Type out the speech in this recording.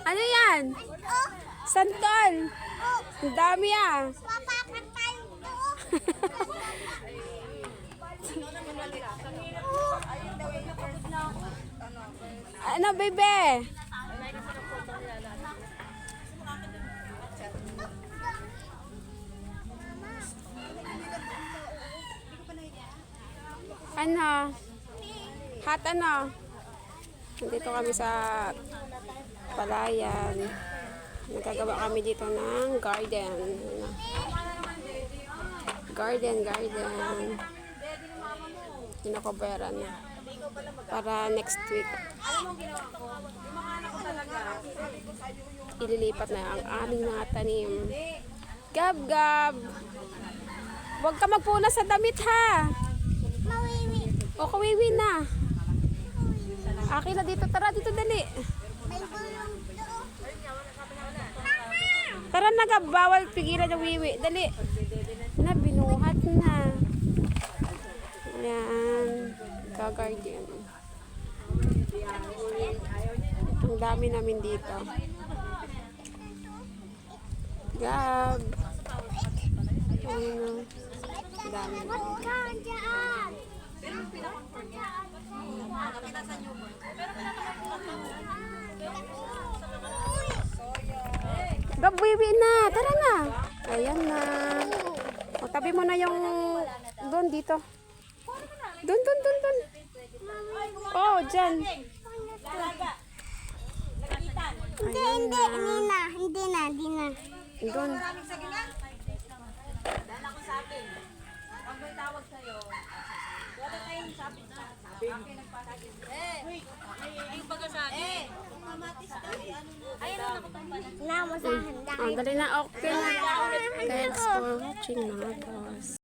Ano yan? Santol. Ang dami ah. Ano, bebe? Ano? Hot ano? Nandito kami sa palayan. Nagagawa kami dito ng garden. Garden. Kinakobera na. Para next week. Ililipat na ang aming mga tanim. Gab. Huwag ka magpunas sa damit ha. O kawiwi na. Akin na dito. Tara dito dali. Tara na Gab. Bawal pigilan yung wiwi. Dali. Na binuhat na. Ayan. Gagardian. Ang dami namin dito. Gab. Ano? Ang dami. Gab, wiwi na. Tara na. Ayan na. O, tabi mo na yung doon dito. Doon. Oh, dyan. Hindi na. Doon. Dahil ako sa akin. Pag may tawag sa'yo, wala tayong sabi sa akin nagpasagin. Yung baga sa akin. Mamatis daw. Ayun na ako pang Namo sa handa. Dali na. Okay na. Thanks for watching mga boss.